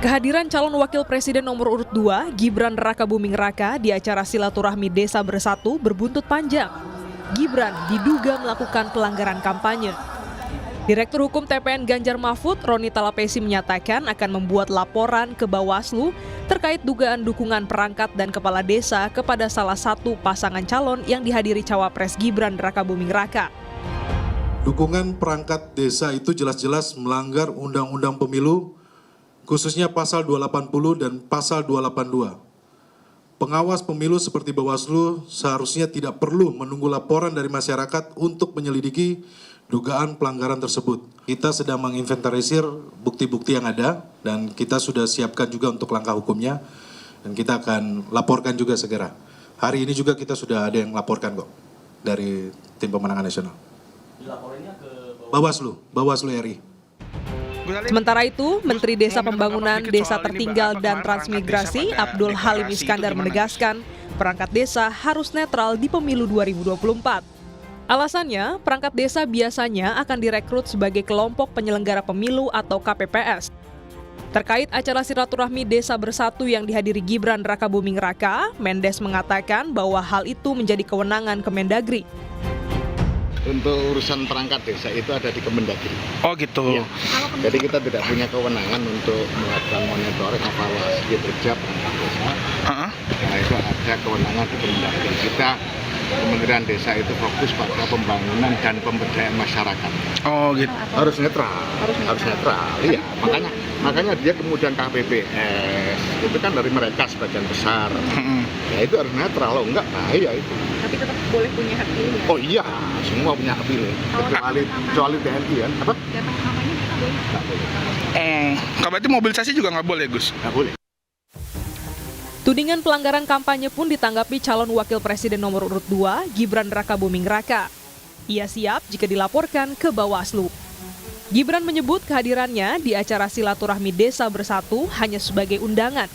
Kehadiran calon wakil presiden nomor urut 2, Gibran Rakabuming Raka di acara silaturahmi Desa Bersatu berbuntut panjang. Gibran diduga melakukan pelanggaran kampanye. Direktur Hukum TPN Ganjar Mahfud, Roni Talapesi menyatakan akan membuat laporan ke Bawaslu terkait dugaan dukungan perangkat dan kepala desa kepada salah satu pasangan calon yang dihadiri cawapres Gibran Rakabuming Raka. Dukungan perangkat desa itu jelas-jelas melanggar Undang-Undang Pemilu, khususnya pasal 280 dan pasal 282. Pengawas pemilu seperti Bawaslu seharusnya tidak perlu menunggu laporan dari masyarakat untuk menyelidiki dugaan pelanggaran tersebut. Kita sedang menginventarisir bukti-bukti yang ada dan kita sudah siapkan juga untuk langkah hukumnya dan kita akan laporkan juga segera. Hari ini juga kita sudah ada yang laporkan kok dari tim pemenangan nasional. Dilaporinnya ke Bawaslu RI. Sementara itu, Menteri Desa Pembangunan Desa Tertinggal dan Transmigrasi Abdul Halim Iskandar menegaskan perangkat desa harus netral di pemilu 2024. Alasannya, perangkat desa biasanya akan direkrut sebagai kelompok penyelenggara pemilu atau KPPS. Terkait acara silaturahmi Desa Bersatu yang dihadiri Gibran Rakabuming Raka, Mendes mengatakan bahwa hal itu menjadi kewenangan Kemendagri. Untuk urusan perangkat desa itu ada di Kemendagri. Oh gitu. Ya. Jadi kita tidak punya kewenangan untuk melakukan monitoring evaluasi kinerja perangkat desa. Nah itu ada kewenangan di Kemendagri. Kita Kementerian Desa itu fokus pada pembangunan dan pemberdayaan masyarakat. Oh gitu. Harus netral. Harus netral. Iya. Makanya dia kemudian KPPS itu kan dari mereka sebagian besar. Ya itu harus netral, loh enggak bahaya itu. Tapi tetap boleh punya hak pilih ya? Oh iya, semua punya hak pilih. Kecuali TNI kan. Apa? Datang kampanye kita boleh? Nggak boleh. Berarti mobilisasi juga nggak boleh, Gus? Nggak boleh. Tudingan pelanggaran kampanye pun ditanggapi calon wakil presiden nomor urut 2, Gibran Rakabuming Raka. Ia siap jika dilaporkan ke Bawaslu. Gibran menyebut kehadirannya di acara silaturahmi Desa Bersatu hanya sebagai undangan.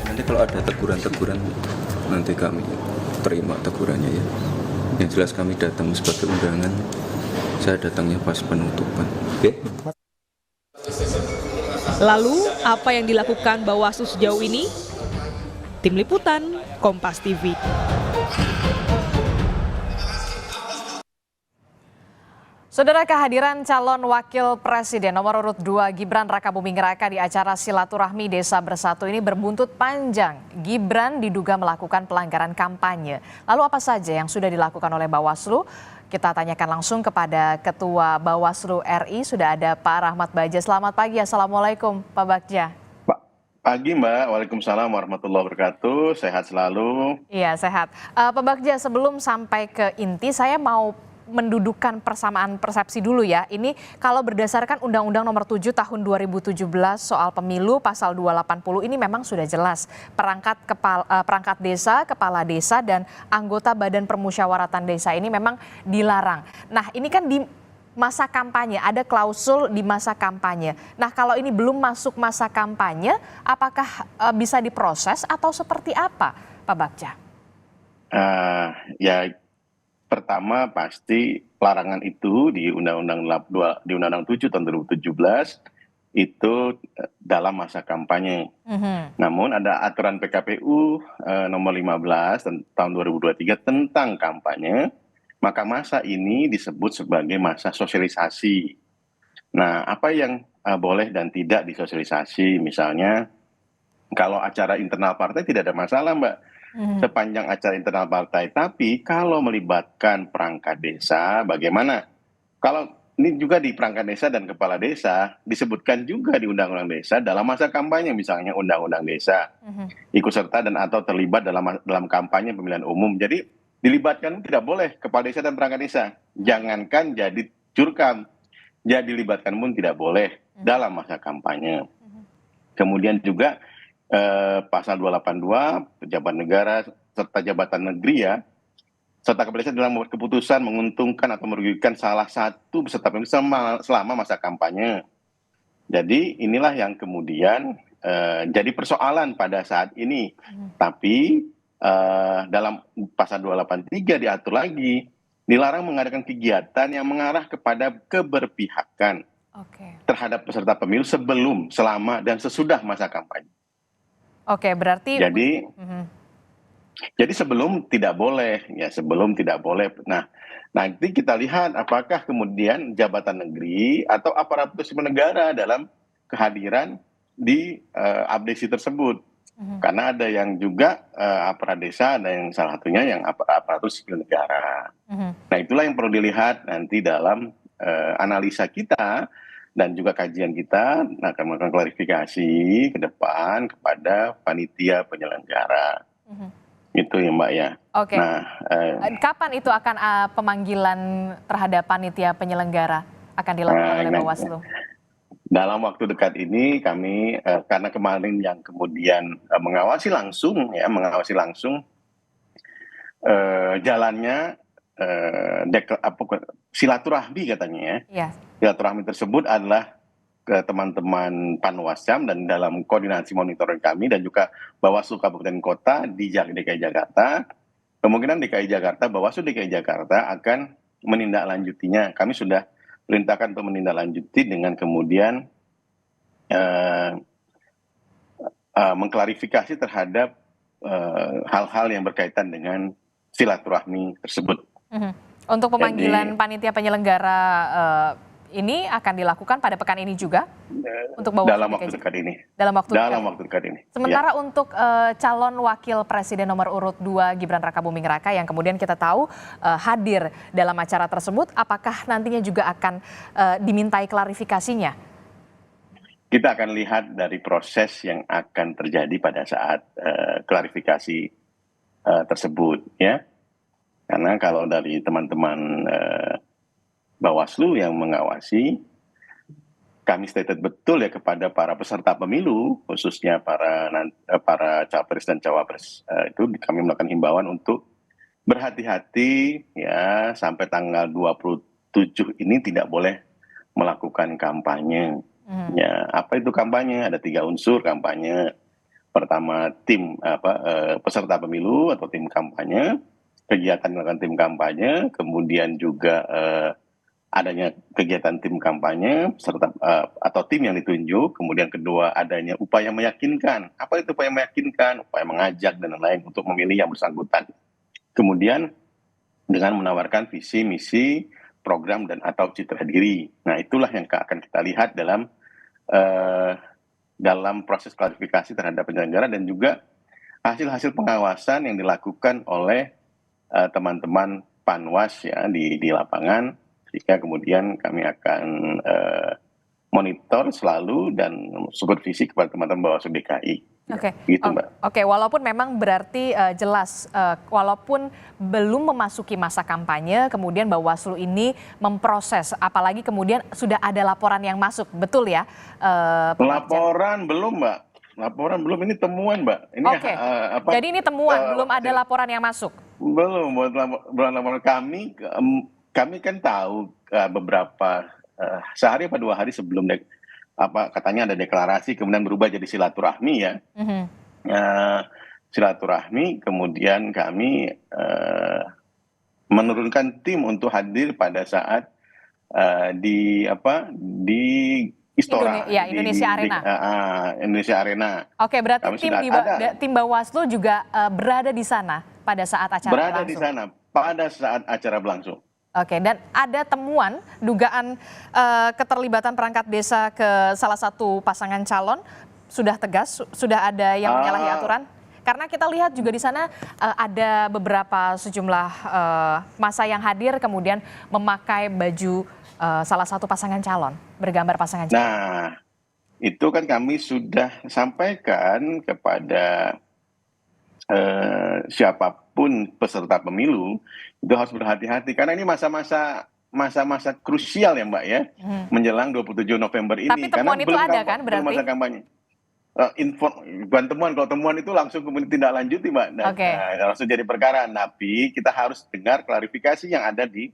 Nanti kalau ada teguran-teguran, nanti kami terima tegurannya ya. Yang jelas kami datang sebagai undangan, saya datangnya pas penutupan. Oke? Lalu, apa yang dilakukan Bawaslu sejauh ini? Tim Liputan, Kompas TV. Saudara, kehadiran calon wakil presiden nomor urut 2 Gibran Rakabuming Raka di acara silaturahmi Desa Bersatu ini berbuntut panjang. Gibran diduga melakukan pelanggaran kampanye. Lalu apa saja yang sudah dilakukan oleh Bawaslu? Kita tanyakan langsung kepada Ketua Bawaslu RI, sudah ada Pak Rahmat Bagja. Selamat pagi, Assalamualaikum Pak Bagja. Pagi Mbak, Waalaikumsalam warahmatullahi wabarakatuh, sehat selalu. Iya sehat. Pak Bagja, sebelum sampai ke inti saya mau mendudukan persamaan persepsi dulu ya. Ini kalau berdasarkan Undang-Undang Nomor 7 Tahun 2017 soal pemilu pasal 280 ini memang sudah jelas perangkat desa, kepala desa dan anggota Badan Permusyawaratan Desa ini memang dilarang. Nah, ini kan di masa kampanye, ada klausul di masa kampanye. Nah, kalau ini belum masuk masa kampanye, apakah bisa diproses atau seperti apa, Pak Bagja? Ya, pertama pasti larangan itu di Undang-Undang 7 tahun 2017 itu dalam masa kampanye. Namun ada aturan PKPU nomor 15 tahun 2023 tentang kampanye. Maka masa ini disebut sebagai masa sosialisasi. Nah, apa yang boleh dan tidak disosialisasi? Misalnya, kalau acara internal partai tidak ada masalah, Mbak. Sepanjang acara internal partai. Tapi kalau melibatkan perangkat desa, bagaimana? Kalau ini juga di perangkat desa dan kepala desa, disebutkan juga di Undang-Undang Desa dalam masa kampanye, misalnya Undang-Undang Desa. Ikut serta dan atau terlibat dalam kampanye pemilihan umum. Jadi, dilibatkan tidak boleh kepala desa dan perangkat desa. Jangankan jadi jurkam, jadi dilibatkan pun tidak boleh dalam masa kampanye. Kemudian juga pasal 282 pejabat negara serta jabatan negeri ya, serta kepala desa dalam membuat keputusan menguntungkan atau merugikan salah satu peserta pemilu selama masa kampanye. Jadi inilah yang kemudian jadi persoalan pada saat ini. Tapi dalam pasal 283 diatur lagi, dilarang mengadakan kegiatan yang mengarah kepada keberpihakan Oke. terhadap peserta pemilu sebelum, selama, dan sesudah masa kampanye. Oke, berarti Jadi sebelum tidak boleh, ya sebelum tidak boleh. Nah, nanti kita lihat apakah kemudian jabatan negeri atau aparatur sipil negara dalam kehadiran di abdesi tersebut. Karena ada yang juga aparat desa, ada yang salah satunya yang aparatur sipil negara. Nah, itulah yang perlu dilihat nanti dalam analisa kita dan juga kajian kita akan melakukan klarifikasi ke depan kepada panitia penyelenggara. Itu ya Mbak ya. Oke. Nah, Kapan itu akan pemanggilan terhadap panitia penyelenggara akan dilakukan oleh Bawaslu? dalam waktu dekat ini kami karena kemarin yang kemudian mengawasi langsung jalannya silaturahmi katanya ya. Iya. Silaturahmi tersebut adalah ke teman-teman Panwascam dan dalam koordinasi monitoring kami dan juga Bawaslu Kabupaten Kota di DKI Jakarta. Kemungkinan Bawaslu DKI Jakarta akan menindaklanjutinya. Kami sudah perintahkan untuk menindaklanjuti dengan kemudian mengklarifikasi terhadap hal-hal yang berkaitan dengan silaturahmi tersebut. Untuk pemanggilan panitia penyelenggara ini akan dilakukan pada pekan ini juga untuk Bawaslu dalam waktu dekat ini. Dalam waktu dekat ini. Sementara untuk calon wakil presiden nomor urut 2 Gibran Rakabuming Raka yang kemudian kita tahu hadir dalam acara tersebut, apakah nantinya juga akan dimintai klarifikasinya? Kita akan lihat dari proses yang akan terjadi pada saat klarifikasi tersebut, ya. Karena kalau dari teman-teman Bawaslu yang mengawasi, kami stated betul ya kepada para peserta pemilu, khususnya para capres dan cawapres, itu kami melakukan himbauan untuk berhati-hati ya sampai tanggal 27 ini tidak boleh melakukan kampanye. Ya, apa itu kampanye? Ada 3 unsur kampanye. Pertama, peserta pemilu atau tim kampanye, kegiatan melakukan tim kampanye, kemudian juga adanya kegiatan tim kampanye serta atau tim yang ditunjuk, kemudian kedua adanya upaya meyakinkan. Apa itu upaya meyakinkan? Upaya mengajak dan lain-lain untuk memilih yang bersangkutan. Kemudian dengan menawarkan visi, misi, program dan atau citra diri. Nah, itulah yang akan kita lihat dalam proses klarifikasi terhadap penyelenggara dan juga hasil-hasil pengawasan yang dilakukan oleh teman-teman Panwas ya di lapangan. Jika kemudian kami akan monitor selalu dan supervisi kepada teman-teman Bawaslu DKI. Oke, gitu, Mbak. Oke, walaupun memang berarti jelas, walaupun belum memasuki masa kampanye, kemudian Bawaslu ini memproses, apalagi kemudian sudah ada laporan yang masuk, betul ya? Laporan belum, Mbak. Laporan belum, ini temuan, Mbak. Ini Oke, jadi ini temuan, belum ada laporan yang masuk? Belum, buat laporan kami kan tahu beberapa sehari atau 2 hari sebelum katanya ada deklarasi kemudian berubah jadi silaturahmi ya. Silaturahmi kemudian kami menurunkan tim untuk hadir pada saat di Istora Indonesia Arena. Indonesia Arena. Oke, berarti tim Bawaslu juga berada di sana pada saat acara berlangsung. Berada di sana pada saat acara berlangsung. Oke, dan ada temuan dugaan keterlibatan perangkat desa ke salah satu pasangan calon, sudah tegas, sudah ada yang menyalahi aturan? Karena kita lihat juga di sana ada beberapa sejumlah massa yang hadir kemudian memakai baju salah satu pasangan calon, bergambar pasangan calon. Nah, itu kan kami sudah sampaikan kepada siapapun peserta pemilu itu harus berhati-hati karena ini masa-masa krusial ya Mbak ya, menjelang 27 November ini. Tapi temuan itu ada kan berarti? Belum masa kampanye. Bukan temuan, kalau temuan itu langsung kemudian tindak lanjuti Mbak, langsung jadi perkara. Tapi kita harus dengar klarifikasi yang ada di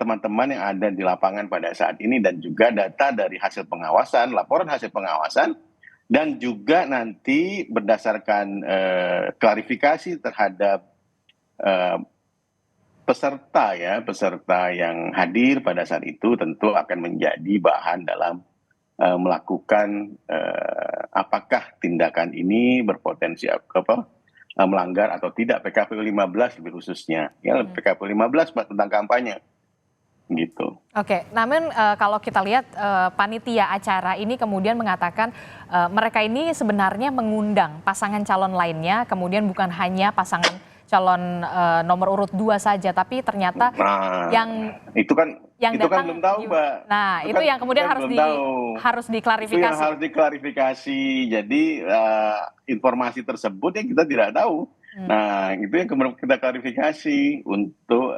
teman-teman yang ada di lapangan pada saat ini dan juga data dari hasil pengawasan, laporan hasil pengawasan, dan juga nanti berdasarkan klarifikasi terhadap peserta yang hadir pada saat itu tentu akan menjadi bahan dalam melakukan apakah tindakan ini berpotensi melanggar atau tidak PKPU 15 lebih khususnya. Ya, PKPU 15 tentang kampanye. Gitu. Oke, namun kalau kita lihat panitia acara ini kemudian mengatakan mereka ini sebenarnya mengundang pasangan calon lainnya, kemudian bukan hanya pasangan calon nomor urut 2 saja, tapi ternyata yang datang belum tahu, Mbak. Nah, itu yang kemudian harus diklarifikasi. Itu yang harus diklarifikasi. Jadi informasi tersebut yang kita tidak tahu. Nah, itu yang kemudian kita klarifikasi untuk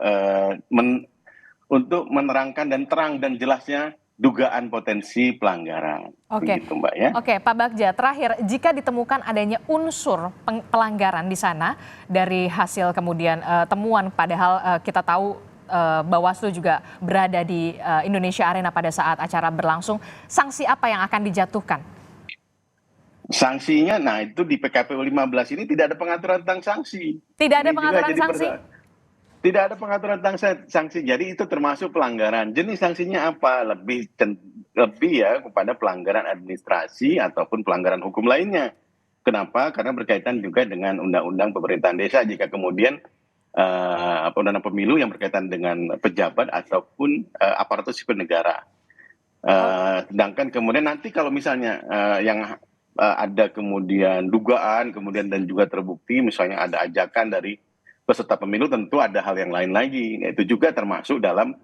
menerangkan dan terang dan jelasnya dugaan potensi pelanggaran. Oke, begitu, Mbak, ya. Oke, Pak Bagja, terakhir, jika ditemukan adanya unsur pelanggaran di sana dari hasil kemudian temuan, padahal kita tahu Bawaslu juga berada di Indonesia Arena pada saat acara berlangsung, sanksi apa yang akan dijatuhkan? Sanksinya, nah itu di PKPU 15 ini tidak ada pengaturan tentang sanksi. Tidak ada pengaturan sanksi? Tidak ada pengaturan tentang sanksi, jadi itu termasuk pelanggaran. Jenis sanksinya apa? Lebih ya kepada pelanggaran administrasi ataupun pelanggaran hukum lainnya. Kenapa? Karena berkaitan juga dengan undang-undang pemerintahan desa. Jika kemudian undang-undang pemilu yang berkaitan dengan pejabat ataupun aparatur sipil negara. Sedangkan kemudian nanti kalau misalnya yang ada kemudian dugaan, kemudian dan juga terbukti, misalnya ada ajakan dari peserta pemilu, tentu ada hal yang lain lagi, yaitu juga termasuk dalam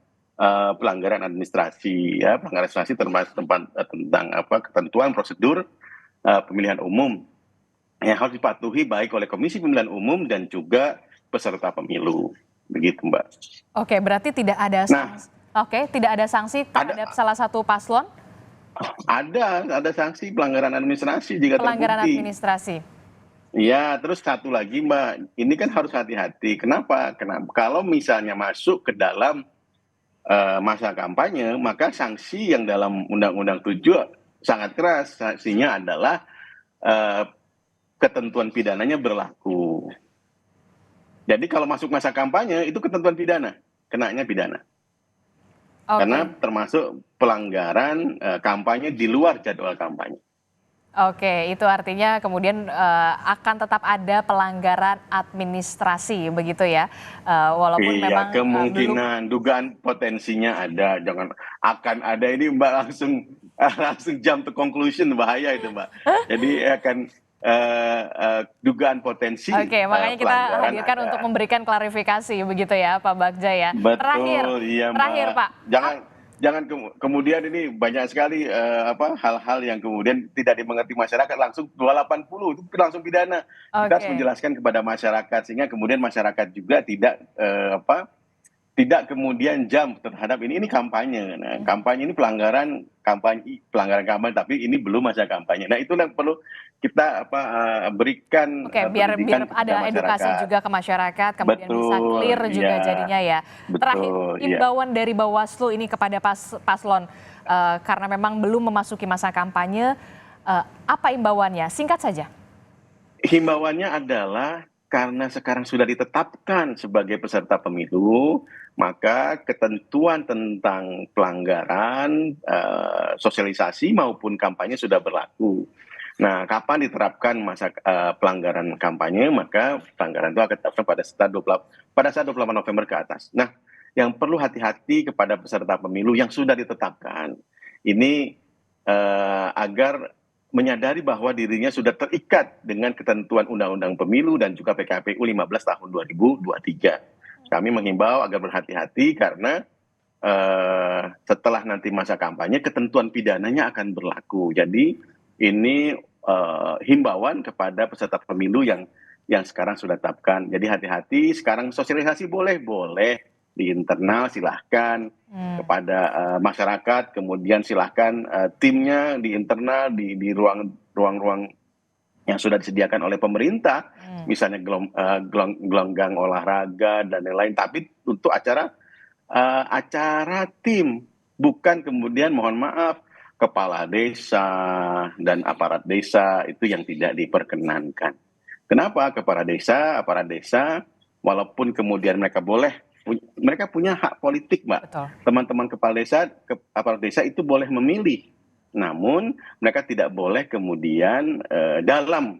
pelanggaran administrasi, ya, pelanggaran administrasi termasuk tentang ketentuan prosedur pemilihan umum yang harus dipatuhi baik oleh Komisi Pemilihan Umum dan juga peserta pemilu, begitu, Mbak. Oke, berarti tidak ada sanksi. Tidak ada sanksi terhadap salah satu paslon? Ada sanksi pelanggaran administrasi jika pelanggaran terbukti. Administrasi. Ya, terus satu lagi, Mbak, ini kan harus hati-hati. Kenapa? Kalau misalnya masuk ke dalam masa kampanye, maka sanksi yang dalam Undang-Undang 7 sangat keras. Sanksinya adalah ketentuan pidananya berlaku. Jadi kalau masuk masa kampanye, itu ketentuan pidana, kenanya pidana. Karena termasuk pelanggaran kampanye di luar jadwal kampanye. Oke, itu artinya kemudian akan tetap ada pelanggaran administrasi, begitu ya, walaupun memang kemungkinan dugaan potensinya ada, jangan akan ada ini, Mbak, langsung jump to conclusion, bahaya itu, Mbak. Jadi akan dugaan potensi. Oke, makanya kita hadirkan untuk memberikan klarifikasi, begitu ya, Pak Bagja ya. Betul, terakhir, Pak. Jangan kemudian ini banyak sekali hal-hal yang kemudian tidak dimengerti masyarakat, langsung 280 itu langsung pidana. Kita harus menjelaskan kepada masyarakat sehingga kemudian masyarakat juga tidak kemudian jam terhadap ini kampanye. Nah, kampanye ini pelanggaran kampanye, tapi ini belum masa kampanye. Nah, itu yang perlu kita berikan. Oke, biar ada edukasi juga ke masyarakat, kemudian bisa clear juga jadinya ya. Terakhir, imbauan dari Bawaslu ini kepada paslon karena memang belum memasuki masa kampanye, apa imbauannya? Singkat saja. Himbauannya adalah karena sekarang sudah ditetapkan sebagai peserta pemilu, maka ketentuan tentang pelanggaran sosialisasi maupun kampanye sudah berlaku. Nah, kapan diterapkan masa pelanggaran kampanye, maka pelanggaran itu akan diterapkan pada saat 28 November ke atas. Nah, yang perlu hati-hati kepada peserta pemilu yang sudah ditetapkan, ini agar menyadari bahwa dirinya sudah terikat dengan ketentuan Undang-Undang Pemilu dan juga PKPU 15 tahun 2023. Kami menghimbau agar berhati-hati karena setelah nanti masa kampanye, ketentuan pidananya akan berlaku. Jadi ini himbauan kepada peserta pemilu yang sekarang sudah tetapkan. Jadi hati-hati, sekarang sosialisasi boleh di internal silahkan kepada masyarakat, kemudian silahkan timnya di internal di ruang-ruang yang sudah disediakan oleh pemerintah, misalnya gelanggang olahraga dan lain-lain. Tapi untuk acara tim, bukan kemudian mohon maaf kepala desa dan aparat desa itu yang tidak diperkenankan. Kenapa? Kepala desa, aparat desa, walaupun kemudian mereka boleh mereka punya hak politik, Mbak. Betul. Teman-teman kepala desa, aparat desa itu boleh memilih. Namun mereka tidak boleh kemudian dalam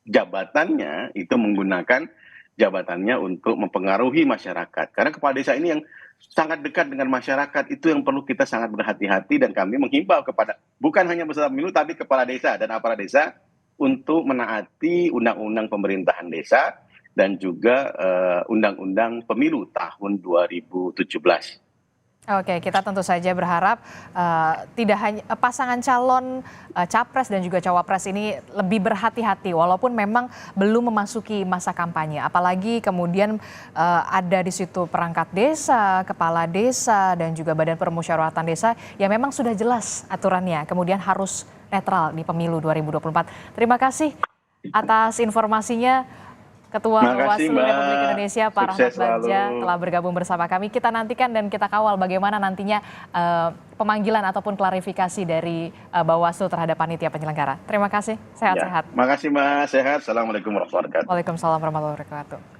jabatannya itu menggunakan jabatannya untuk mempengaruhi masyarakat. Karena kepala desa ini yang sangat dekat dengan masyarakat, itu yang perlu kita sangat berhati-hati, dan kami menghimbau kepada bukan hanya peserta pemilu tapi kepala desa dan aparat desa untuk menaati undang-undang pemerintahan desa dan juga undang-undang pemilu tahun 2017. Oke, kita tentu saja berharap tidak hanya pasangan calon capres dan juga cawapres ini lebih berhati-hati walaupun memang belum memasuki masa kampanye. Apalagi kemudian ada di situ perangkat desa, kepala desa dan juga badan permusyawaratan desa yang memang sudah jelas aturannya. Kemudian harus netral di pemilu 2024. Terima kasih atas informasinya. Ketua Bawaslu Republik Indonesia Pak Rahmat Bagja telah bergabung bersama kami. Kita nantikan dan kita kawal bagaimana nantinya pemanggilan ataupun klarifikasi dari Bawaslu terhadap panitia penyelenggara. Terima kasih, sehat-sehat. Terima kasih Mas, sehat. Assalamualaikum warahmatullahi wabarakatuh. Waalaikumsalam warahmatullahi wabarakatuh.